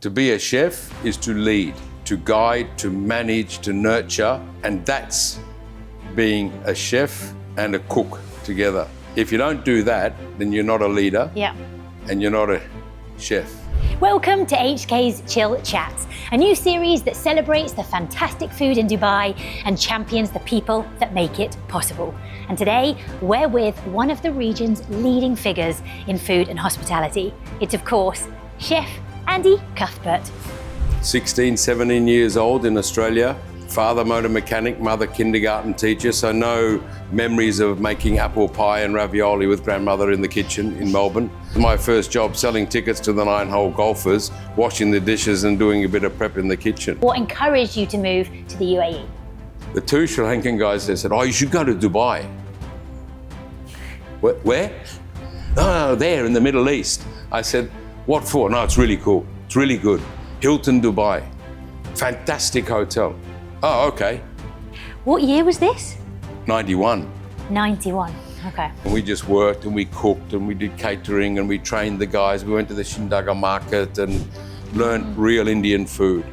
To be a chef is to lead, to guide, to manage, to nurture, and that's being a chef and a cook together. If you don't do that, then you're not a leader, and you're not a chef. Welcome to HK's Chill Chats, a new series that celebrates the fantastic food in Dubai and champions the people that make it possible. And today, we're with one of the region's leading figures in food and hospitality. It's, of course, Chef Andy Cuthbert. 16, 17 years old in Australia. Father motor mechanic, mother kindergarten teacher, so no memories of making apple pie and ravioli with grandmother in the kitchen in Melbourne. My first job selling tickets to the 9-hole golfers, washing the dishes and doing a bit of prep in the kitchen. What encouraged you to move to the UAE? The two Sri Lankan guys, they said, oh, you should go to Dubai. Where? No, there in the Middle East. I said, what for? No, it's really cool. It's really good. Hilton Dubai. Fantastic hotel. Oh, okay. What year was this? 91. 91, okay. And we just worked and we cooked and we did catering and we trained the guys. We went to the Shindaga market and learned real Indian food.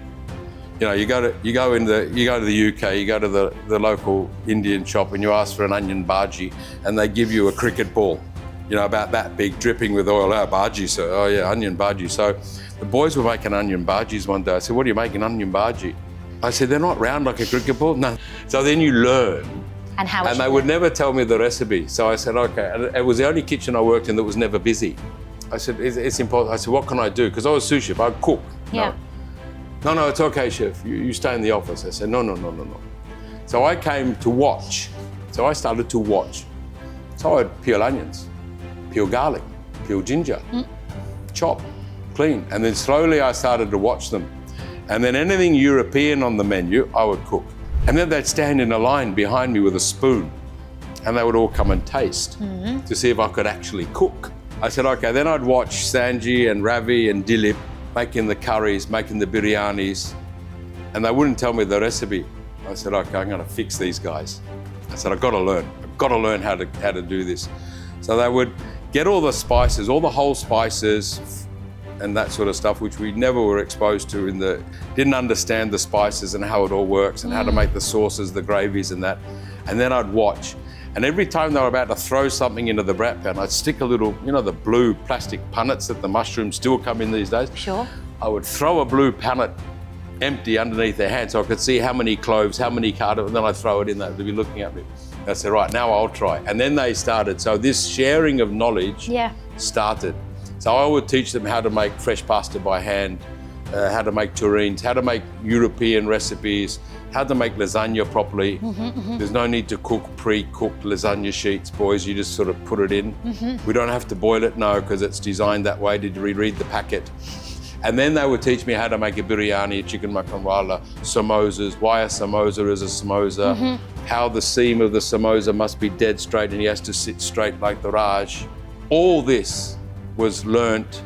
You know, you go to the UK, you go to the local Indian shop and you ask for an onion bhaji and they give you a cricket ball, you know, about that big, dripping with oil. Oh, bhaji, sir. Oh yeah, onion bhaji. So the boys were making onion bhajis one day. I said, what are you making onion bhaji? I said, they're not round like a cricket ball. No. So then you learn. And how? And they would never tell me the recipe. So I said, okay. And it was the only kitchen I worked in that was never busy. I said, it's important. I said, what can I do? Because I was sous chef, I'd cook. Yeah. No, it's okay, chef. You stay in the office. I said, no. So I came to watch. So I started to watch. So I'd peel onions, peel garlic, peel ginger, chop, clean. And then slowly I started to watch them. And then anything European on the menu, I would cook. And then they'd stand in a line behind me with a spoon and they would all come and taste to see if I could actually cook. I said, okay, then I'd watch Sanji and Ravi and Dilip making the curries, making the biryanis, and they wouldn't tell me the recipe. I said, okay, I'm gonna fix these guys. I said, I've got to learn how to do this. So they would get all the spices, all the whole spices, and that sort of stuff, which we never were exposed to didn't understand the spices and how it all works and how to make the sauces, the gravies and that. And then I'd watch. And every time they were about to throw something into the brat pan, I'd stick a little, you know, the blue plastic punnets that the mushrooms still come in these days? Sure. I would throw a blue punnet empty underneath their hand so I could see how many cloves, how many cardamoms, and then I'd throw it in there. They'd be looking at me. I said, right, now I'll try. And then they started. So this sharing of knowledge started. So I would teach them how to make fresh pasta by hand, how to make terrines, how to make European recipes, how to make lasagna properly. There's no need to cook pre-cooked lasagna sheets, boys. You just sort of put it in. We don't have to boil it, no, because it's designed that way. Did you reread the packet? And then they would teach me how to make a biryani, a chicken makarwala, samosas, why a samosa is a samosa, how the seam of the samosa must be dead straight and he has to sit straight like the Raj. All this was learnt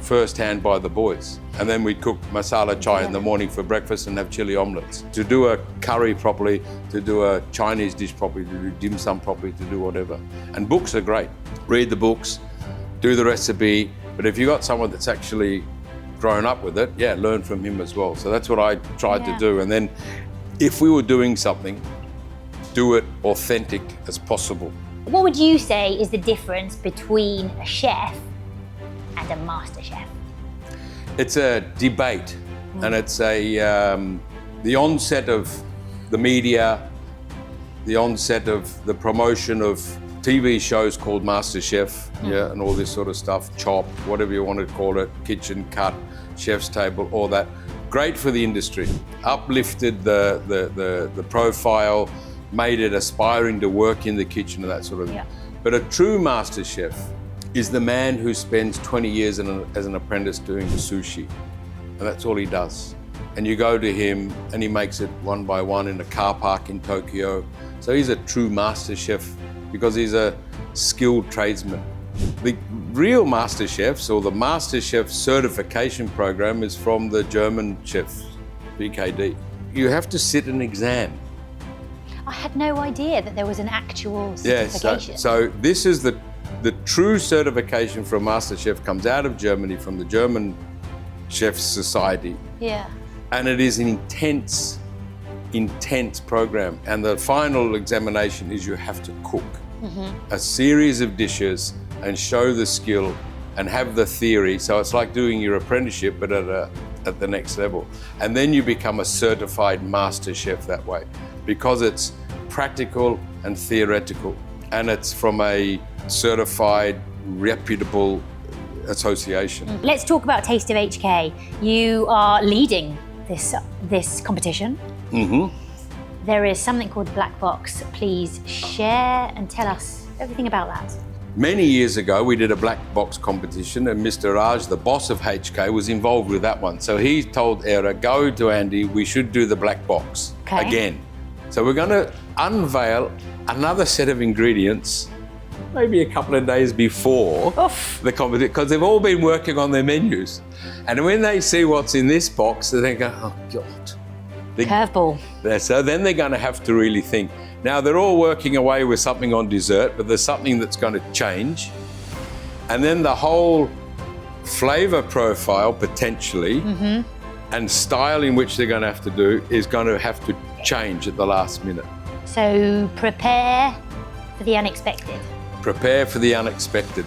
firsthand by the boys. And then we'd cook masala chai in the morning for breakfast and have chili omelettes. To do a curry properly, to do a Chinese dish properly, to do dim sum properly, to do whatever. And books are great. Read the books, do the recipe, but if you've got someone that's actually grown up with it, learn from him as well. So that's what I tried to do. And then if we were doing something, do it authentic as possible. What would you say is the difference between a chef and a master chef? It's a debate, and it's the onset of the media, the onset of the promotion of TV shows called MasterChef, and all this sort of stuff, Chop, whatever you want to call it, Kitchen Cut, Chef's Table, all that. Great for the industry, uplifted the profile, made it aspiring to work in the kitchen and that sort of thing. But a true master chef is the man who spends 20 years as an apprentice doing sushi. And that's all he does. And you go to him and he makes it one by one in a car park in Tokyo. So he's a true master chef because he's a skilled tradesman. The real master chefs, or the master chef certification program, is from the German chefs, BKD. You have to sit an exam. I had no idea that there was an actual certification. So this is the true certification for a master chef, comes out of Germany, from the German Chefs Society. Yeah. And it is an intense program. And the final examination is you have to cook a series of dishes and show the skill and have the theory. So it's like doing your apprenticeship, but at the next level. And then you become a certified master chef that way, because it's practical and theoretical. And it's from a certified, reputable association. Let's talk about Taste of HK. You are leading this competition. There is something called the Black Box. Please share and tell us everything about that. Many years ago, we did a black box competition, and Mr. Raj, the boss of HK, was involved with that one. So he told Era, go to Andy, we should do the black box again. So we're going to unveil another set of ingredients maybe a couple of days before the competition, because they've all been working on their menus. And when they see what's in this box, they go, oh God. Curveball. So then they're going to have to really think. Now they're all working away with something on dessert, but there's something that's going to change. And then the whole flavor profile potentially and style in which they're going to have to do is going to have to change at the last minute. So prepare for the unexpected. Prepare for the unexpected.